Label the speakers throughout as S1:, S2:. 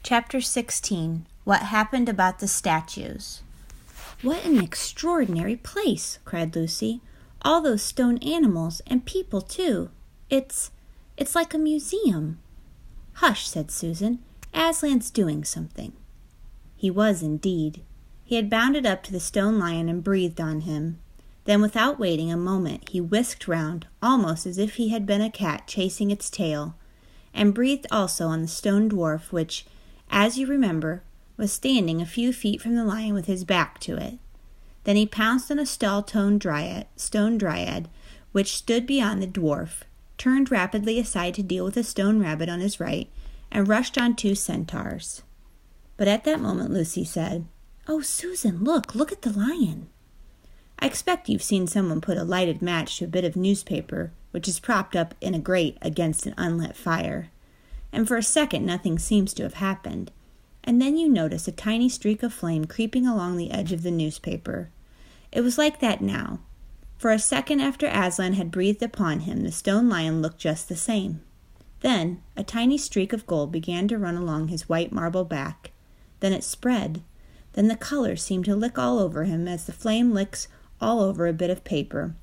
S1: Chapter 16. What Happened About the Statues. "What an extraordinary place!" cried Lucy. "All those stone animals, and people, too. It's like a museum." "Hush," said Susan. "Aslan's doing something." He was indeed. He had bounded up to the stone lion and breathed on him. Then, without waiting a moment, he whisked round, almost as if he had been a cat chasing its tail, and breathed also on the stone dwarf which, as you remember, was standing a few feet from the lion with his back to it. Then he pounced on a stone dryad, which stood beyond the dwarf, turned rapidly aside to deal with a stone rabbit on his right, and rushed on 2 centaurs. But at that moment Lucy said, "Oh, Susan, look at the lion." "I expect you've seen someone put a lighted match to a bit of newspaper, which is propped up in a grate against an unlit fire. And for a second nothing seems to have happened, and then you notice a tiny streak of flame creeping along the edge of the newspaper. It was like that now. For a second after Aslan had breathed upon him, the stone lion looked just the same. Then a tiny streak of gold began to run along his white marble back. Then it spread. Then the color seemed to lick all over him as the flame licks all over a bit of paper.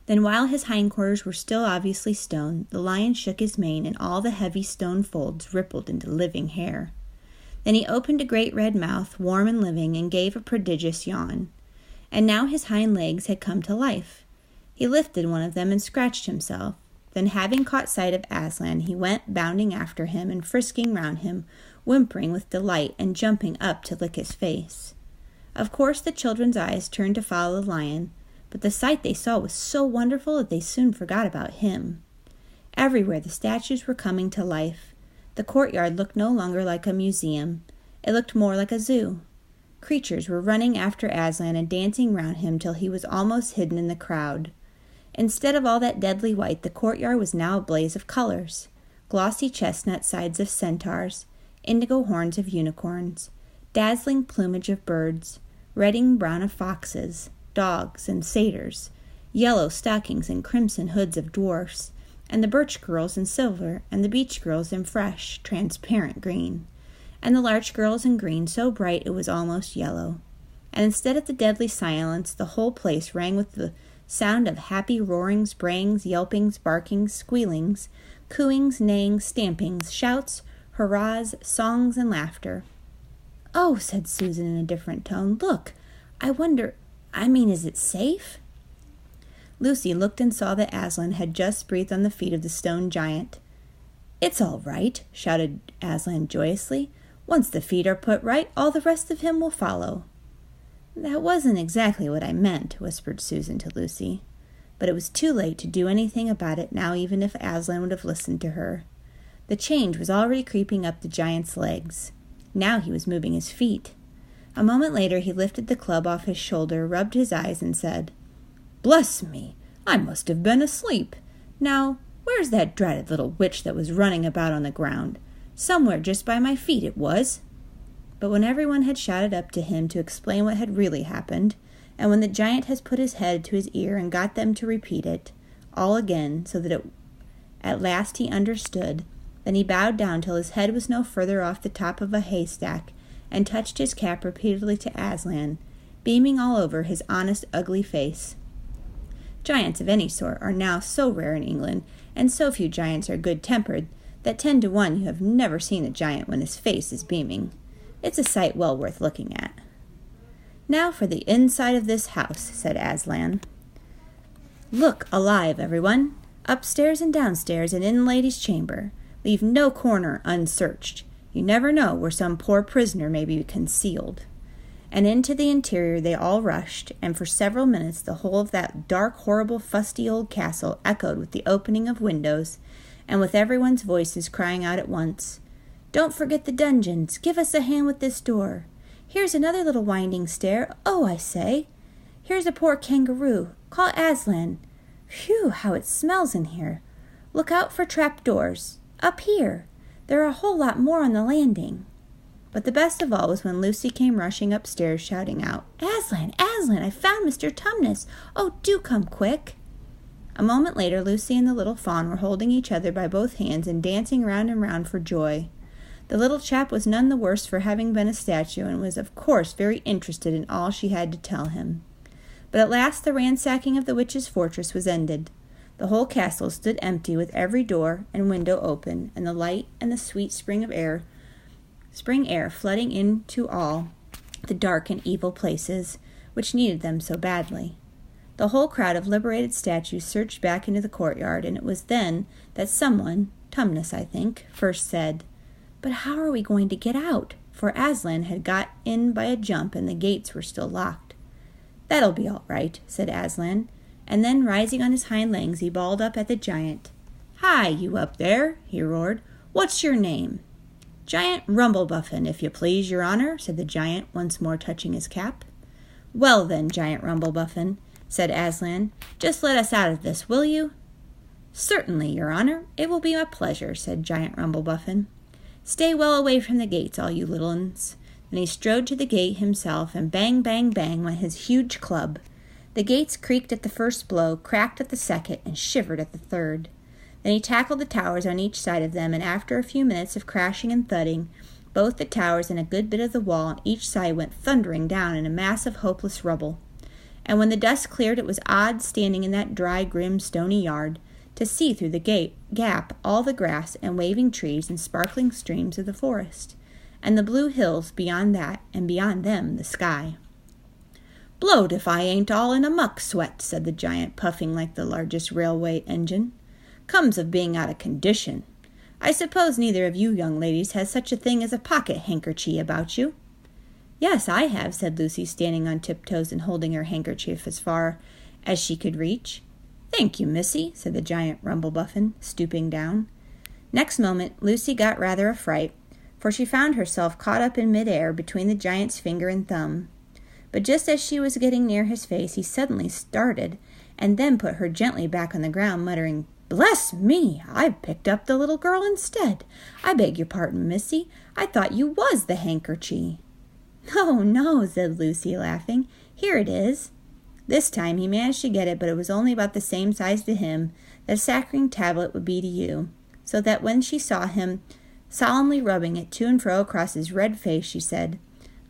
S1: Then, while his hindquarters were still obviously stone, the lion shook his mane, and all the heavy stone folds rippled into living hair. Then he opened a great red mouth, warm and living, and gave a prodigious yawn. And now his hind legs had come to life. He lifted one of them and scratched himself. Then, having caught sight of Aslan, he went bounding after him and frisking round him, whimpering with delight and jumping up to lick his face. Of course the children's eyes turned to follow the lion, but the sight they saw was so wonderful that they soon forgot about him. Everywhere the statues were coming to life. The courtyard looked no longer like a museum. It looked more like a zoo. Creatures were running after Aslan and dancing round him till he was almost hidden in the crowd. Instead of all that deadly white, the courtyard was now a blaze of colors. Glossy chestnut sides of centaurs, indigo horns of unicorns, dazzling plumage of birds, redding brown of foxes, dogs and satyrs, yellow stockings and crimson hoods of dwarfs, and the birch girls in silver, and the beech girls in fresh, transparent green, and the larch girls in green so bright it was almost yellow. And instead of the deadly silence, the whole place rang with the sound of happy roarings, brayings, yelpings, barkings, squealings, cooings, neighings, stampings, shouts, hurrahs, songs, and laughter. "Oh," said Susan in a different tone, "look, is it safe?" Lucy looked and saw that Aslan had just breathed on the feet of the stone giant. "It's all right," shouted Aslan joyously. "Once the feet are put right, all the rest of him will follow." "That wasn't exactly what I meant," whispered Susan to Lucy. But it was too late to do anything about it now, even if Aslan would have listened to her. The change was already creeping up the giant's legs. Now he was moving his feet. A moment later he lifted the club off his shoulder, rubbed his eyes, and said, "Bless me, I must have been asleep. Now, where's that dratted little witch that was running about on the ground? Somewhere just by my feet it was." But when everyone had shouted up to him to explain what had really happened, and when the giant has put his head to his ear and got them to repeat it, all again, so that at last he understood, then he bowed down till his head was no further off the top of a haystack, and touched his cap repeatedly to Aslan, beaming all over his honest, ugly face. Giants of any sort are now so rare in England, and so few giants are good-tempered, that 10 to 1 you have never seen a giant when his face is beaming. It's a sight well worth looking at. "Now for the inside of this house," said Aslan. "Look alive, everyone. Upstairs and downstairs and in the lady's chamber. Leave no corner unsearched. You never know where some poor prisoner may be concealed." And into the interior they all rushed, and for several minutes the whole of that dark, horrible, fusty old castle echoed with the opening of windows, and with everyone's voices crying out at once, "Don't forget the dungeons! Give us a hand with this door! Here's another little winding stair! Oh, I say! Here's a poor kangaroo! Call Aslan! Phew, how it smells in here! Look out for trap-doors! Up here! There are a whole lot more on the landing." But the best of all was when Lucy came rushing upstairs, shouting out, "Aslan! Aslan! I've found Mr. Tumnus! Oh, do come quick!" A moment later Lucy and the little fawn were holding each other by both hands and dancing round and round for joy. The little chap was none the worse for having been a statue, and was of course very interested in all she had to tell him. But at last the ransacking of the witch's fortress was ended. The whole castle stood empty, with every door and window open, and the light and the sweet spring air flooding into all the dark and evil places which needed them so badly. The whole crowd of liberated statues surged back into the courtyard, and it was then that someone, Tumnus, I think, first said, "But how are we going to get out?" For Aslan had got in by a jump, and the gates were still locked. "That'll be all right," said Aslan, and then, rising on his hind legs, he bawled up at the giant. "Hi, you up there," he roared. "What's your name?" "Giant Rumblebuffin, if you please, your honor," said the giant, once more touching his cap. "Well then, Giant Rumblebuffin," said Aslan, "just let us out of this, will you?" "Certainly, your honor, it will be my pleasure," said Giant Rumblebuffin. "Stay well away from the gates, all you little uns." Then he strode to the gate himself, and bang, bang, bang went his huge club. The gates creaked at the first blow, cracked at the second, and shivered at the third. Then he tackled the towers on each side of them, and after a few minutes of crashing and thudding, both the towers and a good bit of the wall on each side went thundering down in a mass of hopeless rubble. And when the dust cleared, it was odd, standing in that dry, grim, stony yard, to see through the gap all the grass and waving trees and sparkling streams of the forest, and the blue hills beyond that, and beyond them the sky. "Blowed if I ain't all in a muck sweat," said the giant, puffing like the largest railway engine. "Comes of being out of condition. I suppose neither of you young ladies has such a thing as a pocket-handkerchie about you?" "Yes, I have," said Lucy, standing on tiptoes and holding her handkerchief as far as she could reach. "Thank you, missy," said the giant Rumblebuffin, stooping down. Next moment Lucy got rather a fright, for she found herself caught up in mid-air between the giant's finger and thumb. But just as she was getting near his face, he suddenly started, and then put her gently back on the ground, muttering, "Bless me, I've picked up the little girl instead. I beg your pardon, missy. I thought you was the handkerchie." "No, no," said Lucy, laughing. "Here it is." This time he managed to get it, but it was only about the same size to him that a saccharine tablet would be to you, so that when she saw him solemnly rubbing it to and fro across his red face, she said,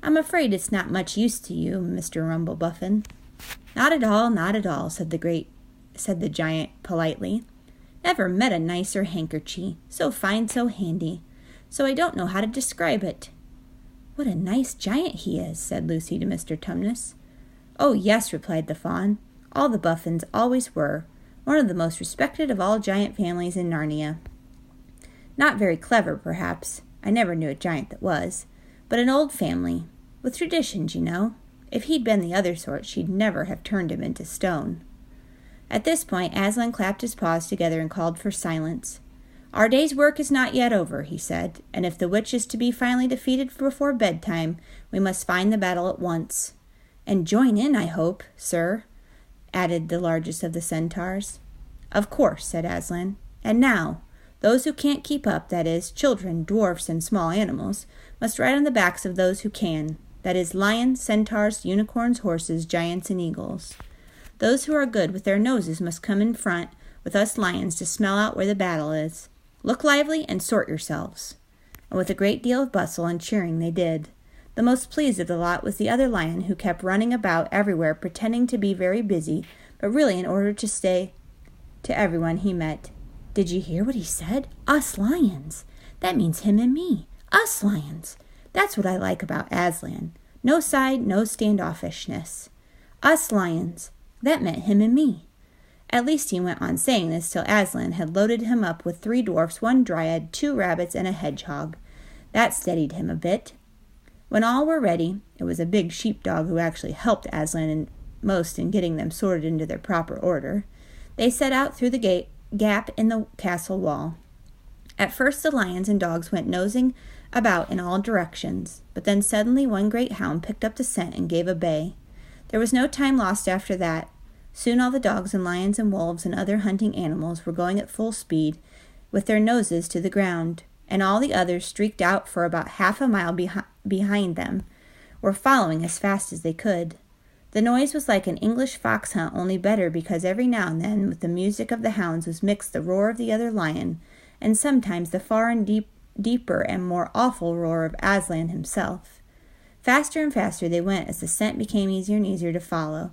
S1: "I'm afraid it's not much use to you, Mr. Rumblebuffin." "Not at all," said the giant politely. "Never met a nicer handkerchie, so fine, so handy. So I don't know how to describe it." "What a nice giant he is," said Lucy to Mr. Tumnus. "Oh, yes," replied the fawn. "All the Buffins always were. One of the most respected of all giant families in Narnia. Not very clever, perhaps. I never knew a giant that was. But an old family, with traditions, you know. If he'd been the other sort, she'd never have turned him into stone." At this point, Aslan clapped his paws together and called for silence. "Our day's work is not yet over," he said, "and if the witch is to be finally defeated before bedtime, we must find the battle at once. And join in, I hope, sir," added the largest of the centaurs. "Of course," said Aslan. "And now, those who can't keep up, that is, children, dwarfs, and small animals, must ride on the backs of those who can, that is, lions, centaurs, unicorns, horses, giants, and eagles. Those who are good with their noses must come in front with us lions to smell out where the battle is. Look lively and sort yourselves." And with a great deal of bustle and cheering they did. The most pleased of the lot was the other lion, who kept running about everywhere pretending to be very busy, but really in order to say to everyone he met, "Did you hear what he said? Us lions. That means him and me. Us lions. That's what I like about Aslan. No side, no standoffishness. Us lions. That meant him and me." At least he went on saying this till Aslan had loaded him up with 3 dwarfs, 1 dryad, 2 rabbits, and a hedgehog. That steadied him a bit. When all were ready, it was a big sheepdog who actually helped Aslan most in getting them sorted into their proper order. They set out through the gap in the castle wall. At first the lions and dogs went nosing about in all directions, but then suddenly one great hound picked up the scent and gave a bay. There was no time lost after that. Soon all the dogs and lions and wolves and other hunting animals were going at full speed, with their noses to the ground, and all the others, streaked out for about half a mile behind them, were following as fast as they could. The noise was like an English fox hunt, only better, because every now and then with the music of the hounds was mixed the roar of the other lion, and sometimes the far and deep deeper and more awful roar of Aslan himself. Faster and faster they went as the scent became easier and easier to follow.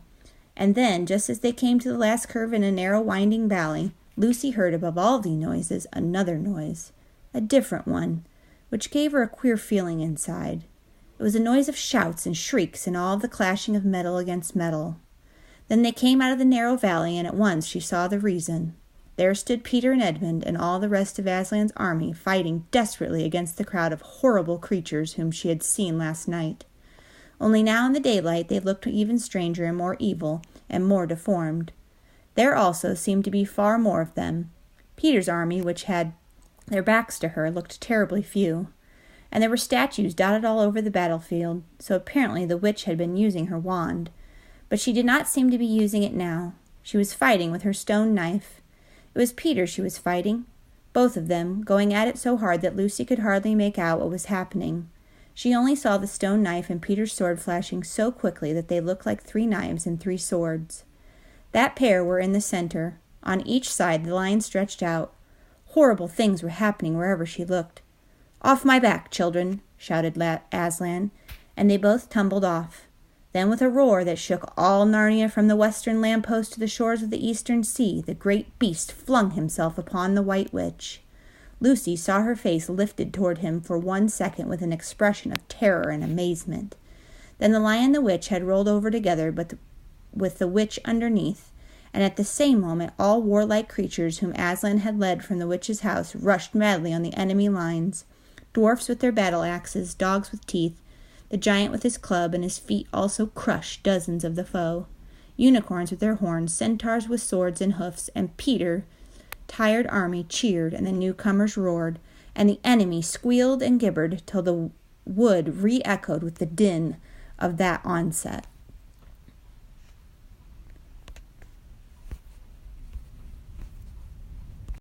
S1: And then, just as they came to the last curve in a narrow winding valley, Lucy heard above all the noises another noise, a different one, which gave her a queer feeling inside. It was a noise of shouts and shrieks and all of the clashing of metal against metal. Then they came out of the narrow valley, and at once she saw the reason. There stood Peter and Edmund and all the rest of Aslan's army, fighting desperately against the crowd of horrible creatures whom she had seen last night. Only now in the daylight they looked even stranger and more evil and more deformed. There also seemed to be far more of them. Peter's army, which had their backs to her, looked terribly few, and there were statues dotted all over the battlefield, so apparently the witch had been using her wand. But she did not seem to be using it now. She was fighting with her stone knife. It was Peter she was fighting, both of them, going at it so hard that Lucy could hardly make out what was happening. She only saw the stone knife and Peter's sword flashing so quickly that they looked like 3 knives and 3 swords. That pair were in the center. On each side the line stretched out. Horrible things were happening wherever she looked. "Off my back, children," shouted Aslan, and they both tumbled off. Then with a roar that shook all Narnia from the western lamppost to the shores of the eastern sea, the great beast flung himself upon the White Witch. Lucy saw her face lifted toward him for 1 second with an expression of terror and amazement. Then the lion and the witch had rolled over together, but with the witch underneath, and at the same moment all warlike creatures whom Aslan had led from the witch's house rushed madly on the enemy lines, dwarfs with their battle axes, dogs with teeth, the giant with his club, and his feet also crushed dozens of the foe, unicorns with their horns, centaurs with swords and hoofs, and Peter's tired army cheered, and the newcomers roared, and the enemy squealed and gibbered till the wood re-echoed with the din of that onset.